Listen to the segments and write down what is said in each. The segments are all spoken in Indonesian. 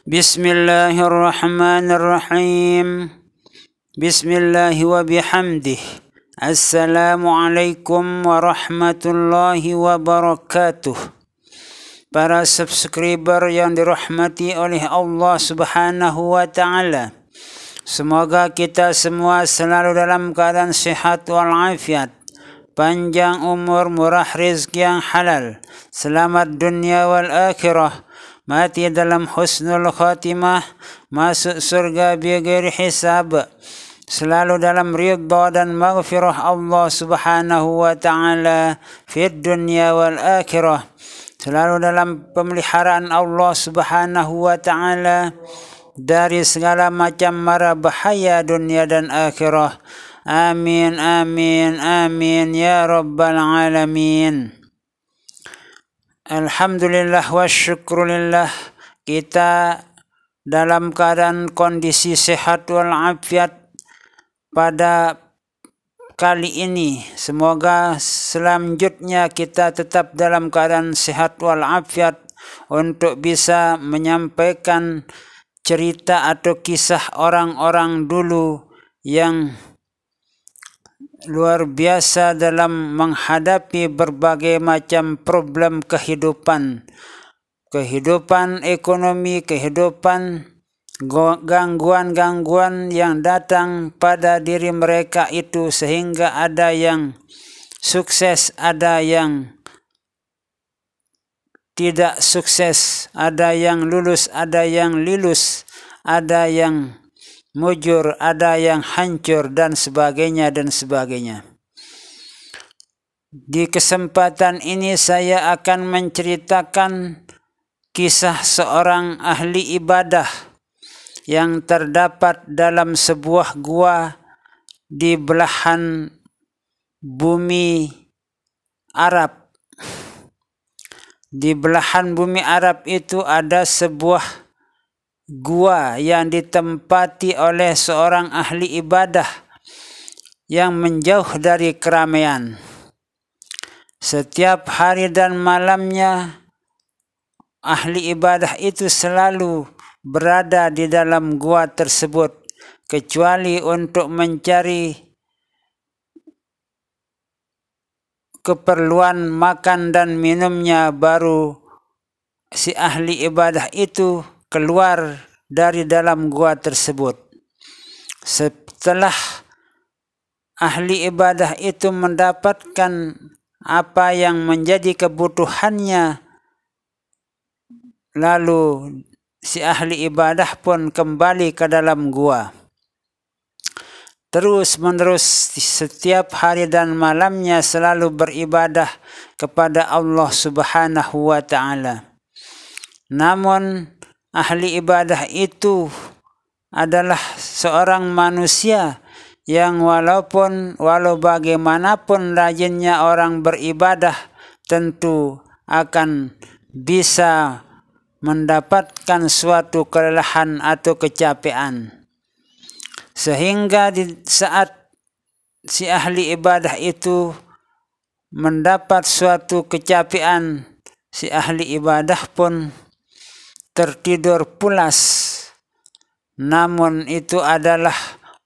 Bismillahirrahmanirrahim. Bismillah wa bihamdih. Assalamualaikum warahmatullahi wabarakatuh. Para subscriber yang dirahmati oleh Allah Subhanahu wa ta'ala, semoga kita semua selalu dalam keadaan sehat walafiat, panjang umur, murah rezeki yang halal, selamat dunia wal akhirah, mati dalam husnul khatimah, masuk surga bighairi hisab, selalu dalam ridha dan maghfirah Allah Subhanahu wa ta'ala fid dunya wal akhirah, selalu dalam pemeliharaan Allah Subhanahu wa ta'ala dari segala macam mara bahaya dunia dan akhirah. Amin, amin, amin ya rabbal alamin. Alhamdulillah wa syukrulillah, kita dalam keadaan kondisi sehat walafiat pada kali ini. Semoga selanjutnya kita tetap dalam keadaan sehat walafiat untuk bisa menyampaikan cerita atau kisah orang-orang dulu yang luar biasa dalam menghadapi berbagai macam problem kehidupan ekonomi, kehidupan, gangguan-gangguan yang datang pada diri mereka itu, sehingga ada yang sukses, ada yang tidak sukses, ada yang lulus, ada yang lilus, ada yang mujur, ada yang hancur, dan sebagainya dan sebagainya. Di kesempatan ini saya akan menceritakan kisah seorang ahli ibadah yang terdapat dalam sebuah gua di belahan bumi Arab. Di belahan bumi Arab itu ada sebuah gua yang ditempati oleh seorang ahli ibadah yang menjauh dari keramaian. Setiap hari dan malamnya ahli ibadah itu selalu berada di dalam gua tersebut, kecuali untuk mencari keperluan makan dan minumnya, baru si ahli ibadah itu keluar dari dalam gua tersebut. Setelah ahli ibadah itu mendapatkan apa yang menjadi kebutuhannya, lalu si ahli ibadah pun kembali ke dalam gua. Terus menerus setiap hari dan malamnya selalu beribadah kepada Allah Subhanahu wa ta'ala. Namun ahli ibadah itu adalah seorang manusia yang walau bagaimanapun rajinnya orang beribadah, tentu akan bisa mendapatkan suatu kelelahan atau kecapean. Sehingga di saat si ahli ibadah itu mendapat suatu kecapean, si ahli ibadah pun tertidur pulas. Namun itu adalah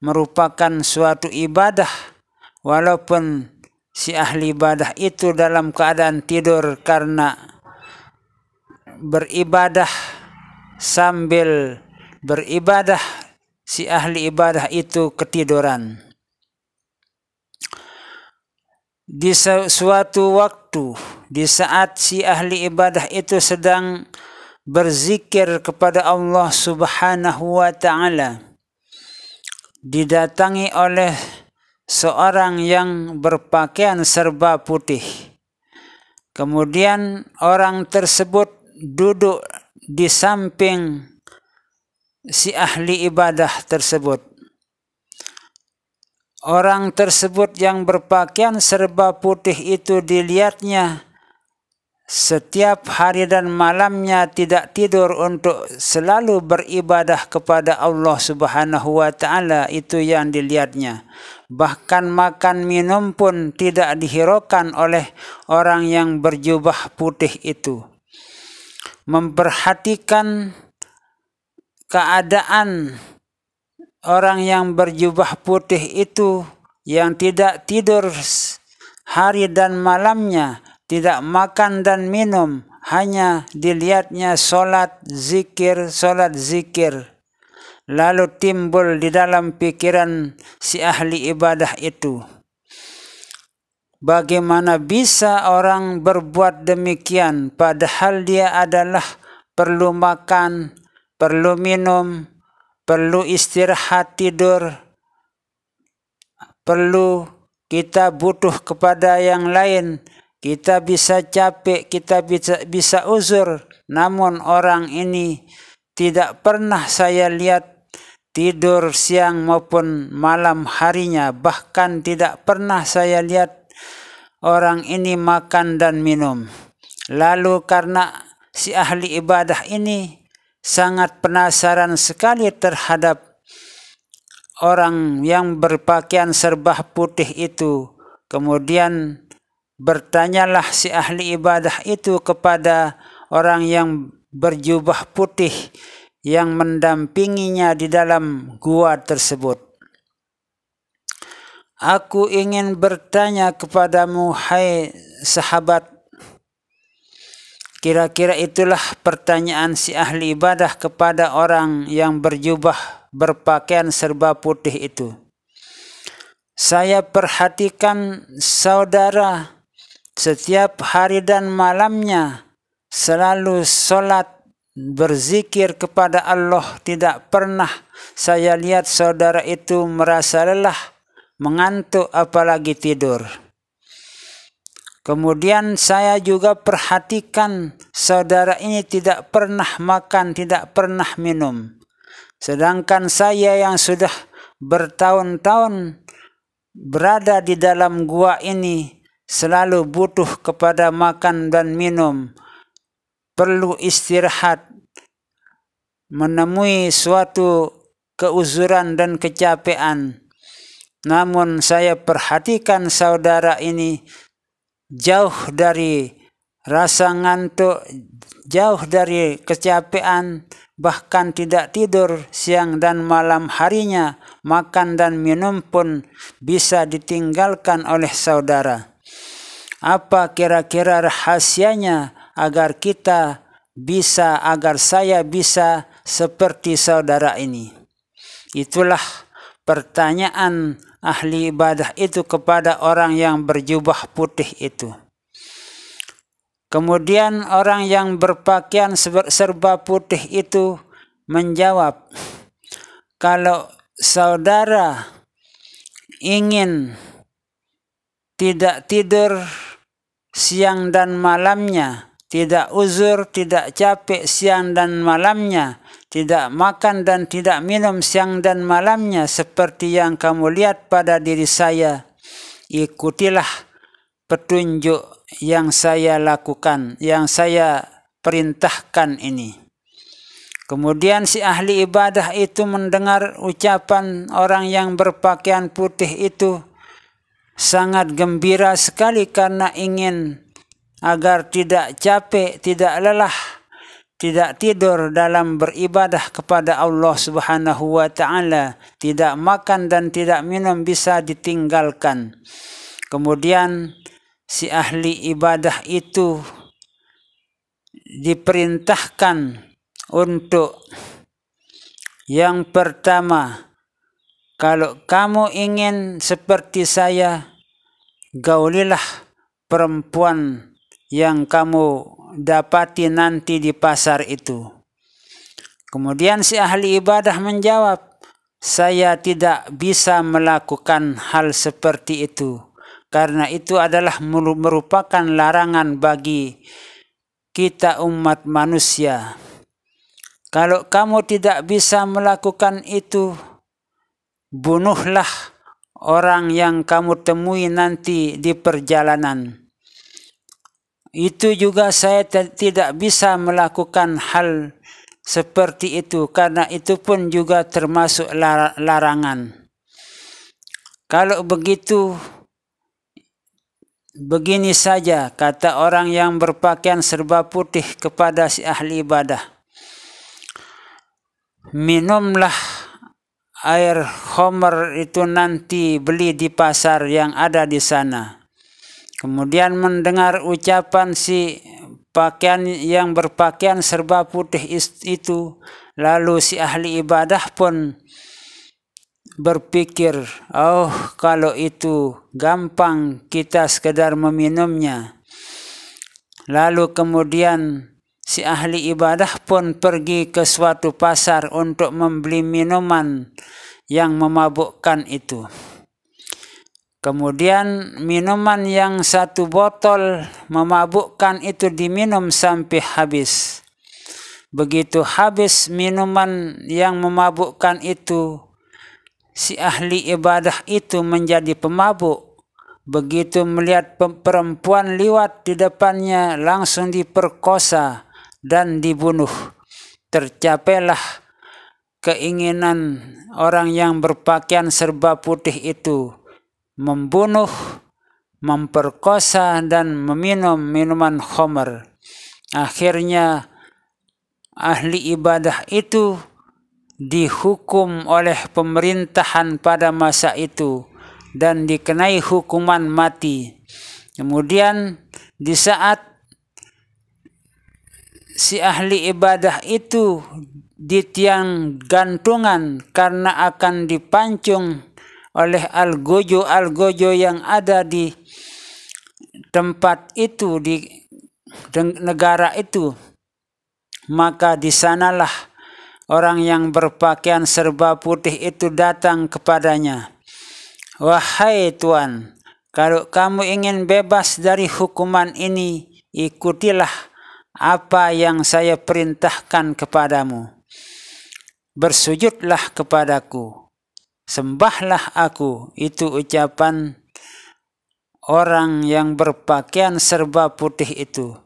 merupakan suatu ibadah, walaupun si ahli ibadah itu dalam keadaan tidur, karena beribadah sambil beribadah si ahli ibadah itu ketiduran. Di suatu waktu, di saat si ahli ibadah itu sedang berzikir kepada Allah Subhanahu wa ta'ala, didatangi oleh seorang yang berpakaian serba putih. Kemudian orang tersebut duduk di samping si ahli ibadah tersebut. Orang tersebut yang berpakaian serba putih itu dilihatnya setiap hari dan malamnya tidak tidur untuk selalu beribadah kepada Allah Subhanahu wa ta'ala, itu yang dilihatnya. Bahkan makan minum pun tidak dihiraukan oleh orang yang berjubah putih itu. Memperhatikan keadaan orang yang berjubah putih itu yang tidak tidur hari dan malamnya, tidak makan dan minum, hanya dilihatnya sholat zikir. Lalu timbul di dalam pikiran si ahli ibadah itu, bagaimana bisa orang berbuat demikian padahal dia adalah perlu makan, perlu minum, perlu istirahat tidur, perlu kita butuh kepada yang lain, kita bisa capek, kita bisa uzur, namun orang ini tidak pernah saya lihat tidur siang maupun malam harinya, bahkan tidak pernah saya lihat orang ini makan dan minum. Lalu karena si ahli ibadah ini sangat penasaran sekali terhadap orang yang berpakaian serba putih itu, kemudian bertanyalah si ahli ibadah itu kepada orang yang berjubah putih yang mendampinginya di dalam gua tersebut. Aku ingin bertanya kepadamu, hai sahabat. Kira-kira itulah pertanyaan si ahli ibadah kepada orang yang berjubah berpakaian serba putih itu. Saya perhatikan saudara setiap hari dan malamnya selalu sholat, berzikir kepada Allah, tidak pernah saya lihat saudara itu merasa lelah, mengantuk, apalagi tidur. Kemudian saya juga perhatikan saudara ini tidak pernah makan, tidak pernah minum. Sedangkan saya yang sudah bertahun-tahun berada di dalam gua ini selalu butuh kepada makan dan minum, perlu istirahat, menemui suatu keuzuran dan kecapean. Namun saya perhatikan saudara ini jauh dari rasa ngantuk, jauh dari kecapean, bahkan tidak tidur siang dan malam harinya, makan dan minum pun bisa ditinggalkan oleh saudara. Apa kira-kira rahasianya agar saya bisa seperti saudara ini? Itulah pertanyaan ahli ibadah itu kepada orang yang berjubah putih itu. Kemudian orang yang berpakaian serba putih itu menjawab, kalau saudara ingin tidak tidur siang dan malamnya, tidak uzur, tidak capek siang dan malamnya, tidak makan dan tidak minum siang dan malamnya seperti yang kamu lihat pada diri saya, ikutilah petunjuk yang saya lakukan, yang saya perintahkan ini. Kemudian si ahli ibadah itu mendengar ucapan orang yang berpakaian putih itu, sangat gembira sekali karena ingin agar tidak capek, tidak lelah, tidak tidur dalam beribadah kepada Allah Subhanahu wa Ta'ala, tidak makan dan tidak minum bisa ditinggalkan. Kemudian si ahli ibadah itu diperintahkan untuk yang pertama, kalau kamu ingin seperti saya, gaulilah perempuan yang kamu dapati nanti di pasar itu. Kemudian si ahli ibadah menjawab, saya tidak bisa melakukan hal seperti itu, karena itu adalah merupakan larangan bagi kita umat manusia. Kalau kamu tidak bisa melakukan itu, bunuhlah orang yang kamu temui nanti di perjalanan. Itu juga saya tidak bisa melakukan hal seperti itu, karena itu pun juga termasuk larangan. Kalau begitu, begini saja kata orang yang berpakaian serba putih kepada si ahli ibadah. minumlah air khamr itu nanti beli di pasar yang ada di sana. Kemudian mendengar ucapan si pakaian yang berpakaian serba putih itu, lalu si ahli ibadah pun berpikir, oh kalau itu gampang kita sekedar meminumnya. Lalu kemudian si ahli ibadah pun pergi ke suatu pasar untuk membeli minuman yang memabukkan itu. Kemudian minuman yang 1 botol memabukkan itu diminum sampai habis. Begitu habis minuman yang memabukkan itu, si ahli ibadah itu menjadi pemabuk. Begitu melihat perempuan lewat di depannya, langsung diperkosa dan dibunuh. Tercapailah keinginan orang yang berpakaian serba putih itu, membunuh, memperkosa, dan meminum minuman khamr. Akhirnya ahli ibadah itu dihukum oleh pemerintahan pada masa itu dan dikenai hukuman mati. Kemudian di saat si ahli ibadah itu di tiang gantungan karena akan dipancung oleh algojo yang ada di tempat itu, di negara itu, maka di sanalah orang yang berpakaian serba putih itu datang kepadanya. Wahai Tuan, kalau kamu ingin bebas dari hukuman ini, ikutilah apa yang saya perintahkan kepadamu. Bersujudlah kepadaku, sembahlah aku. Itu ucapan orang yang berpakaian serba putih itu.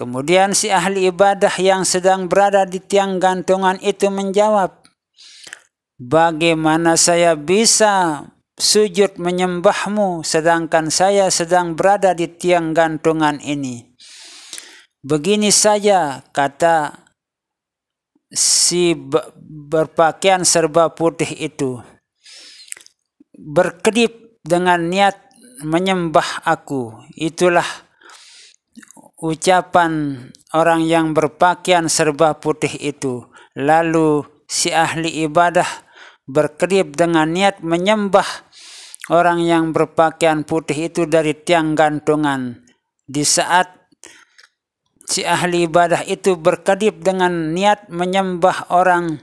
Kemudian si ahli ibadah yang sedang berada di tiang gantungan itu menjawab, bagaimana saya bisa sujud menyembahmu sedangkan saya sedang berada di tiang gantungan ini? Begini saja, kata si berpakaian serba putih itu, berkedip dengan niat menyembah aku. Itulah ucapan orang yang berpakaian serba putih itu. Lalu si ahli ibadah berkedip dengan niat menyembah orang yang berpakaian putih itu dari tiang gantungan. Di saat si ahli ibadah itu berkedip dengan niat menyembah orang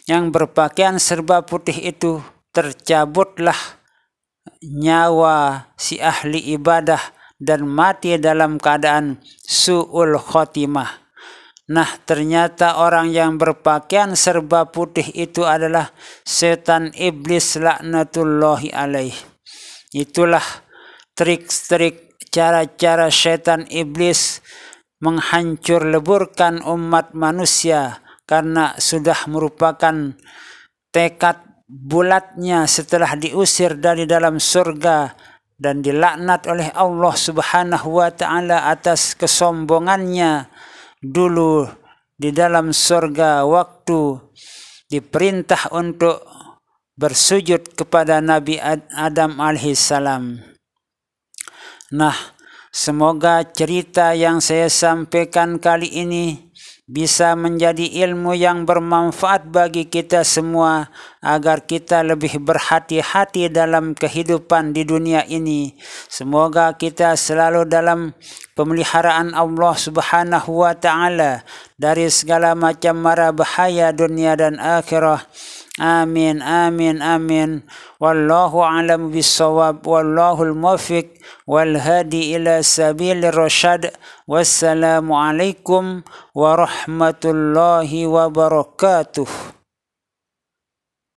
yang berpakaian serba putih itu, tercabutlah nyawa si ahli ibadah dan mati dalam keadaan su'ul khotimah. Nah, ternyata orang yang berpakaian serba putih itu adalah setan iblis laknatullahi alaih. Itulah trik-trik, cara-cara setan iblis menghancur leburkan umat manusia, karena sudah merupakan tekad bulatnya setelah diusir dari dalam surga dan dilaknat oleh Allah Subhanahu wa ta'ala atas kesombongannya dulu di dalam surga waktu diperintah untuk bersujud kepada Nabi Adam alaihissalam. Nah, semoga cerita yang saya sampaikan kali ini bisa menjadi ilmu yang bermanfaat bagi kita semua, agar kita lebih berhati-hati dalam kehidupan di dunia ini. Semoga kita selalu dalam pemeliharaan Allah Subhanahu wa ta'ala dari segala macam mara bahaya dunia dan akhirah. Amin, amin, amin. Wallahu a'lam bissawab. Wallahul muwaffiq wal hadi ila sabilir rasyad. Wassalamu alaikum warahmatullahi wabarakatuh.